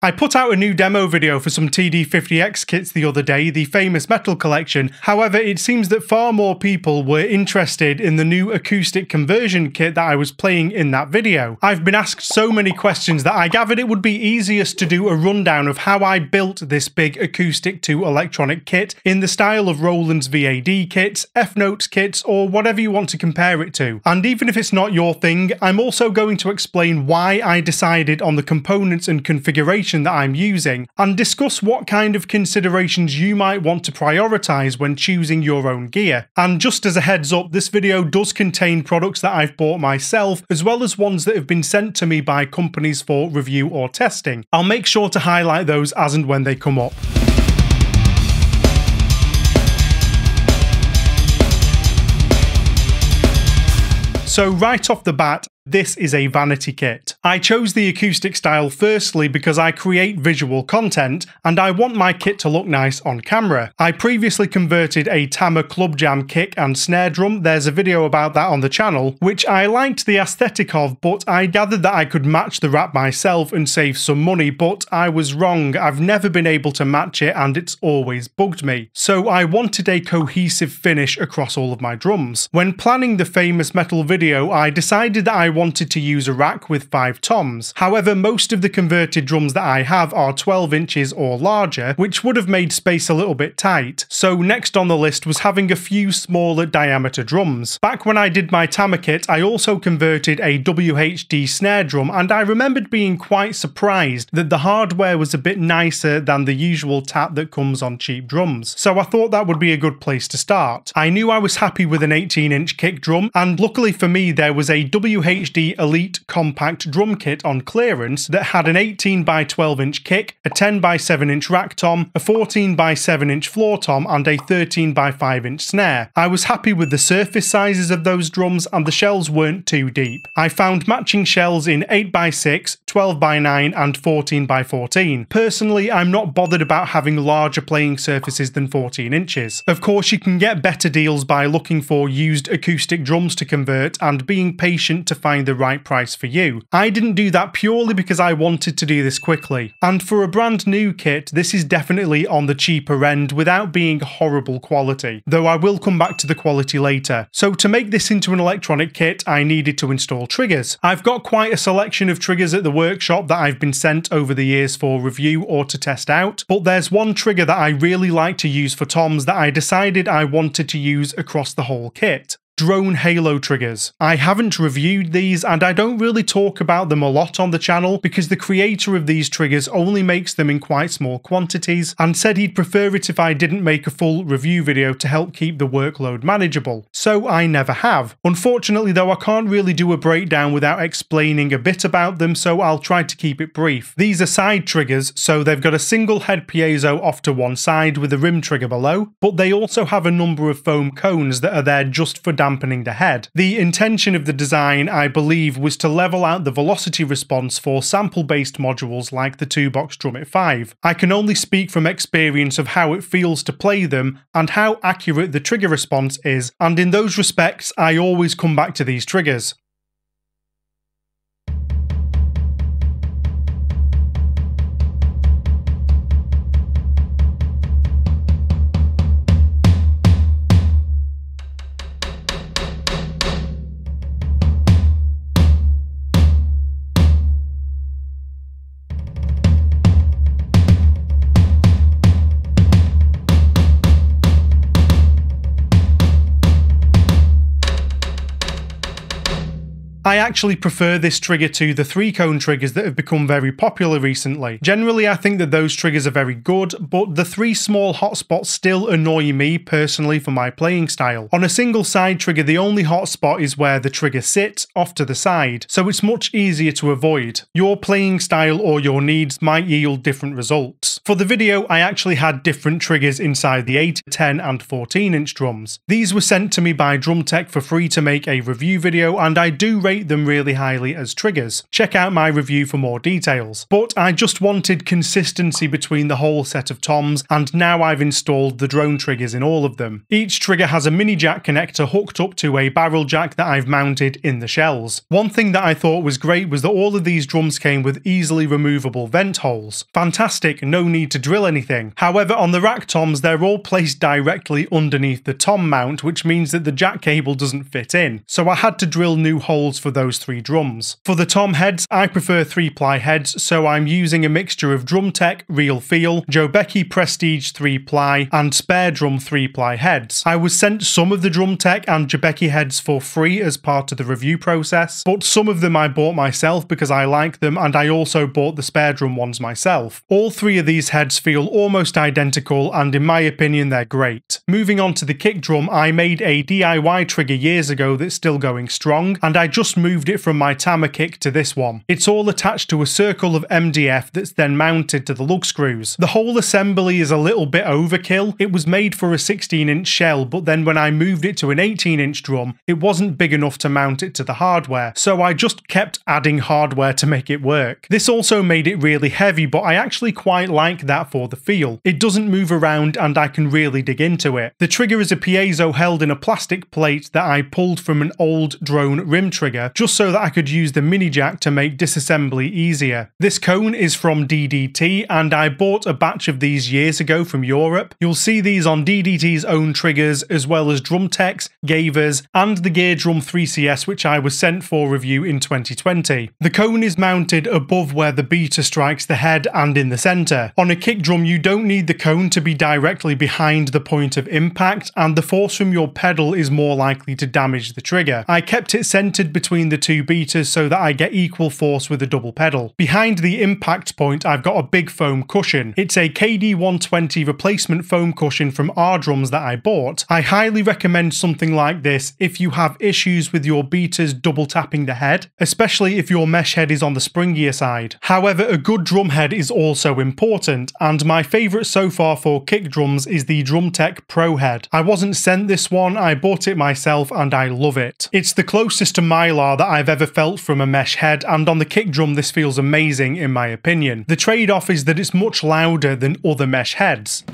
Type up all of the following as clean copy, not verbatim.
I put out a new demo video for some TD50X kits the other day, the famous metal collection. However, it seems that far more people were interested in the new acoustic conversion kit that I was playing in that video. I've been asked so many questions that I gathered it would be easiest to do a rundown of how I built this big acoustic to electronic kit in the style of Roland's VAD kits, EFNOTE kits, or whatever you want to compare it to. And even if it's not your thing, I'm also going to explain why I decided on the components and configuration that I'm using, and discuss what kind of considerations you might want to prioritize when choosing your own gear. And just as a heads up, this video does contain products that I've bought myself, as well as ones that have been sent to me by companies for review or testing. I'll make sure to highlight those as and when they come up. So right off the bat, this is a vanity kit. I chose the acoustic style firstly because I create visual content and I want my kit to look nice on camera. I previously converted a Tama Club Jam kick and snare drum, there's a video about that on the channel, which I liked the aesthetic of, but I gathered that I could match the wrap myself and save some money, but I was wrong. I've never been able to match it and it's always bugged me. So I wanted a cohesive finish across all of my drums. When planning the famous metal video, I decided that I wanted to use a rack with 5 toms. However, most of the converted drums that I have are 12 inches or larger, which would have made space a little bit tight. So next on the list was having a few smaller diameter drums. Back when I did my Tama kit, I also converted a WHD snare drum, and I remembered being quite surprised that the hardware was a bit nicer than the usual tat that comes on cheap drums. So I thought that would be a good place to start. I knew I was happy with an 18-inch kick drum, and luckily for me there was a WHD Elite compact drum kit on clearance that had an 18 by 12 inch kick, a 10 by 7 inch rack tom, a 14 by 7 inch floor tom, and a 13 by 5 inch snare. I was happy with the surface sizes of those drums and the shells weren't too deep. I found matching shells in 8 by 6, 12 by 9 and 14 by 14. Personally, I'm not bothered about having larger playing surfaces than 14 inches. Of course, you can get better deals by looking for used acoustic drums to convert and being patient to find the right price for you. I didn't do that purely because I wanted to do this quickly. And for a brand new kit, this is definitely on the cheaper end without being horrible quality, though I will come back to the quality later. So to make this into an electronic kit, I needed to install triggers. I've got quite a selection of triggers at the workshop that I've been sent over the years for review or to test out, but there's one trigger that I really like to use for toms that I decided I wanted to use across the whole kit. Drone halo triggers. I haven't reviewed these and I don't really talk about them a lot on the channel because the creator of these triggers only makes them in quite small quantities and said he'd prefer it if I didn't make a full review video to help keep the workload manageable. So I never have. Unfortunately though, I can't really do a breakdown without explaining a bit about them, so I'll try to keep it brief. These are side triggers, so they've got a single head piezo off to one side with a rim trigger below, but they also have a number of foam cones that are there just for dampening the head. The intention of the design, I believe, was to level out the velocity response for sample-based modules like the 2-box DrumTec 5. I can only speak from experience of how it feels to play them and how accurate the trigger response is, and in those respects, I always come back to these triggers. I actually prefer this trigger to the 3-cone triggers that have become very popular recently. Generally, I think that those triggers are very good, but the 3 small hotspots still annoy me personally for my playing style. On a single side trigger, the only hotspot is where the trigger sits, off to the side, so it's much easier to avoid. Your playing style or your needs might yield different results. For the video, I actually had different triggers inside the 8, 10 and 14-inch drums. These were sent to me by drum-tec for free to make a review video, and I do rate them really highly as triggers. Check out my review for more details. But I just wanted consistency between the whole set of toms, and now I've installed the drone triggers in all of them. Each trigger has a mini jack connector hooked up to a barrel jack that I've mounted in the shells. One thing that I thought was great was that all of these drums came with easily removable vent holes. Fantastic, no need to drill anything. However, on the rack toms, they're all placed directly underneath the tom mount, which means that the jack cable doesn't fit in. So I had to drill new holes for those 3 drums. For the tom heads, I prefer 3-ply heads, so I'm using a mixture of drum-tec Real Feel, Jobeki Prestige 3-ply, and Spare Drum 3-ply heads. I was sent some of the drum-tec and Jobeki heads for free as part of the review process, but some of them I bought myself because I like them, and I also bought the Spare Drum ones myself. All 3 of these heads feel almost identical, and in my opinion they're great. Moving on to the kick drum, I made a DIY trigger years ago that's still going strong, and I just moved it from my Tama kick to this one. It's all attached to a circle of MDF that's then mounted to the lug screws. The whole assembly is a little bit overkill. It was made for a 16-inch shell, but then when I moved it to an 18-inch drum, it wasn't big enough to mount it to the hardware, so I just kept adding hardware to make it work. This also made it really heavy, but I actually quite like that for the feel. It doesn't move around and I can really dig into it. The trigger is a piezo held in a plastic plate that I pulled from an old drone rim trigger, just so that I could use the mini jack to make disassembly easier. This cone is from DDT, and I bought a batch of these years ago from Europe. You'll see these on DDT's own triggers, as well as drum-tec's, GEWA's, and the GearDrum 3CS, which I was sent for review in 2020. The cone is mounted above where the beater strikes the head and in the centre. On a kick drum, you don't need the cone to be directly behind the point of impact, and the force from your pedal is more likely to damage the trigger. I kept it centered between the 2 beaters so that I get equal force with a double pedal. Behind the impact point, I've got a big foam cushion. It's a KD120 replacement foam cushion from eDrums that I bought. I highly recommend something like this if you have issues with your beaters double tapping the head, especially if your mesh head is on the springier side. However, a good drum head is also important, and my favourite so far for kick drums is the drum-tec Pro head. I wasn't sent this one, I bought it myself and I love it. It's the closest to Mylar that I've ever felt from a mesh head, and on the kick drum this feels amazing in my opinion. The trade-off is that it's much louder than other mesh heads.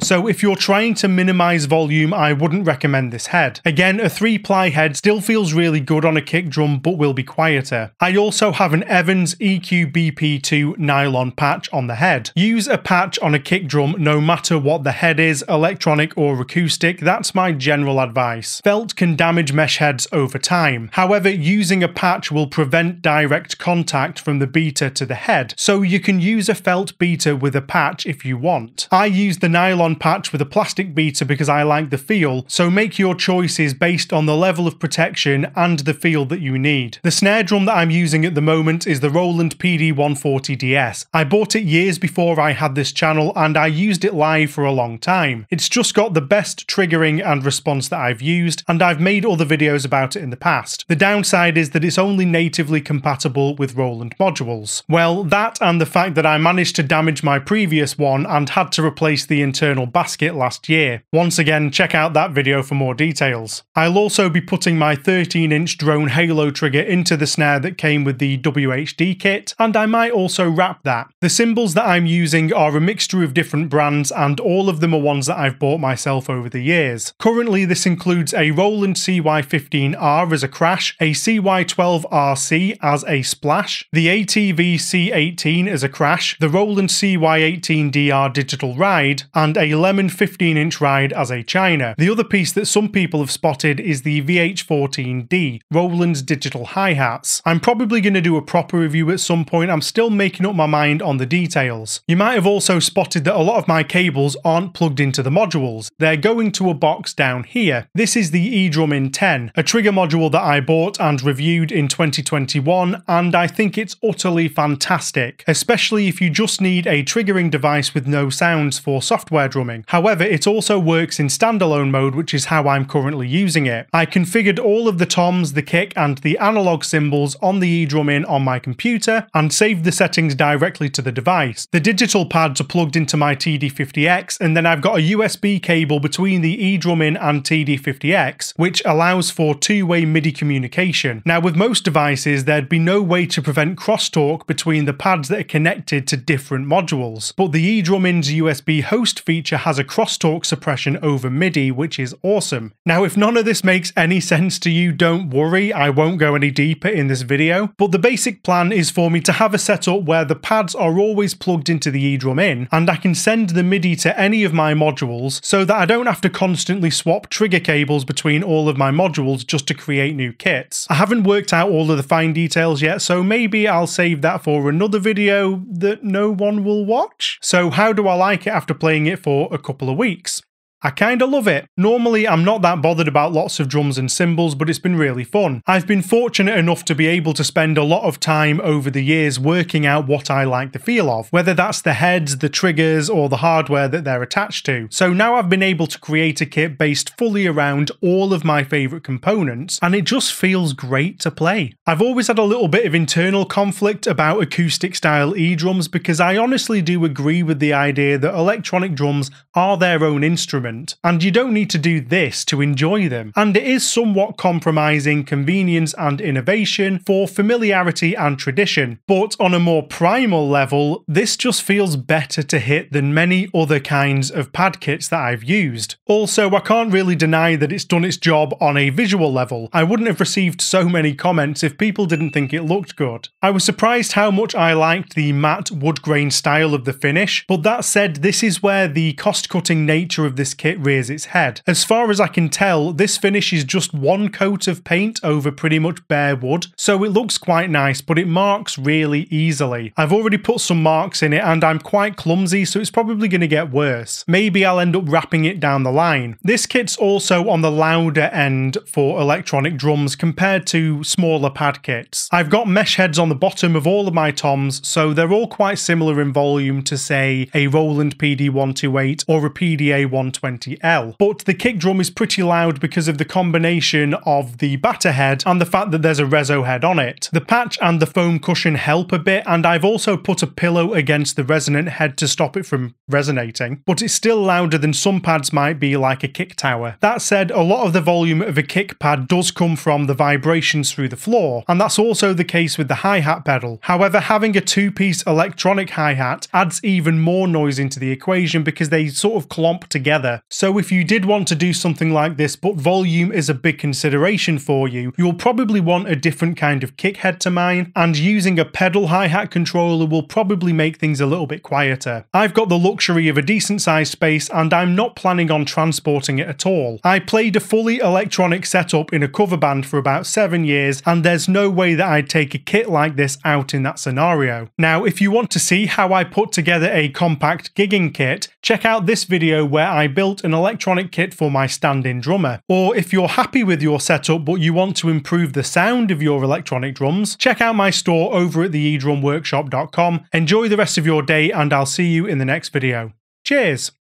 So if you're trying to minimize volume, I wouldn't recommend this head. Again, a 3-ply head still feels really good on a kick drum, but will be quieter. I also have an Evans EQ-BP2 nylon patch on the head. Use a patch on a kick drum no matter what the head is, electronic or acoustic. That's my general advice. Felt can damage mesh heads over time. However, using a patch will prevent direct contact from the beater to the head, so you can use a felt beater with a patch if you want. I use the nylon patch with a plastic beater because I like the feel, so make your choices based on the level of protection and the feel that you need. The snare drum that I'm using at the moment is the Roland PD-140DS. I bought it years before I had this channel and I used it live for a long time. It's just got the best triggering and response that I've used, and I've made other videos about it in the past. The downside is that it's only natively compatible with Roland modules. Well, that and the fact that I managed to damage my previous one and had to replace the internal basket last year. Once again, check out that video for more details. I'll also be putting my 13-inch drone halo trigger into the snare that came with the WHD kit, and I might also wrap that. The cymbals that I'm using are a mixture of different brands, and all of them are ones that I've bought myself over the years. Currently, this includes a Roland CY15R as a crash, a CY12RC as a splash, the ATV C18 as a crash, the Roland CY18DR digital ride, and a Lemon 15-inch ride as a china. The other piece that some people have spotted is the VH14D, Roland's digital hi-hats. I'm probably going to do a proper review at some point. I'm still making up my mind on the details. You might have also spotted that a lot of my cables aren't plugged into the modules. They're going to a box down here. This is the eDrUMin 10, a trigger module that I bought and reviewed in 2021, and I think it's utterly fantastic, especially if you just need a triggering device with no sounds for software drum eDrumming. However, it also works in standalone mode, which is how I'm currently using it. I configured all of the toms, the kick, and the analog cymbals on the eDrUMin on my computer and saved the settings directly to the device. The digital pads are plugged into my TD50X, and then I've got a USB cable between the eDrUMin and TD50X, which allows for two-way MIDI communication. Now, with most devices, there'd be no way to prevent crosstalk between the pads that are connected to different modules, but the eDrUMin's USB host feature has a crosstalk suppression over MIDI, which is awesome. Now, if none of this makes any sense to you, don't worry, I won't go any deeper in this video, but the basic plan is for me to have a setup where the pads are always plugged into the eDrUMin, and I can send the MIDI to any of my modules so that I don't have to constantly swap trigger cables between all of my modules just to create new kits. I haven't worked out all of the fine details yet, so maybe I'll save that for another video that no one will watch. So how do I like it after playing it for a couple of weeks? I kinda love it. Normally I'm not that bothered about lots of drums and cymbals, but it's been really fun. I've been fortunate enough to be able to spend a lot of time over the years working out what I like the feel of, whether that's the heads, the triggers, or the hardware that they're attached to. So now I've been able to create a kit based fully around all of my favourite components, and it just feels great to play. I've always had a little bit of internal conflict about acoustic style eDrums because I honestly do agree with the idea that electronic drums are their own instrument, and you don't need to do this to enjoy them. And it is somewhat compromising convenience and innovation for familiarity and tradition. But on a more primal level, this just feels better to hit than many other kinds of pad kits that I've used. Also, I can't really deny that it's done its job on a visual level. I wouldn't have received so many comments if people didn't think it looked good. I was surprised how much I liked the matte wood grain style of the finish, but that said, this is where the cost-cutting nature of this kit rears its head. As far as I can tell, this finish is just one coat of paint over pretty much bare wood, so it looks quite nice, but it marks really easily. I've already put some marks in it and I'm quite clumsy, so it's probably going to get worse. Maybe I'll end up wrapping it down the line. This kit's also on the louder end for electronic drums compared to smaller pad kits. I've got mesh heads on the bottom of all of my toms, so they're all quite similar in volume to, say, a Roland PD-128 or a PDA-120L, but the kick drum is pretty loud because of the combination of the batter head and the fact that there's a reso head on it. The patch and the foam cushion help a bit, and I've also put a pillow against the resonant head to stop it from resonating, but it's still louder than some pads might be, like a kick tower. That said, a lot of the volume of a kick pad does come from the vibrations through the floor, and that's also the case with the hi-hat pedal. However, having a two-piece electronic hi-hat adds even more noise into the equation because they sort of clomp together. So if you did want to do something like this, but volume is a big consideration for you, you'll probably want a different kind of kick head to mine, and using a pedal hi-hat controller will probably make things a little bit quieter. I've got the luxury of a decent sized space and I'm not planning on transporting it at all. I played a fully electronic setup in a cover band for about 7 years, and there's no way that I'd take a kit like this out in that scenario. Now, if you want to see how I put together a compact gigging kit, check out this video where I built an electronic kit for my stand-in drummer. Or if you're happy with your setup but you want to improve the sound of your electronic drums, check out my store over at the eDrumworkshop.com. Enjoy the rest of your day and I'll see you in the next video. Cheers!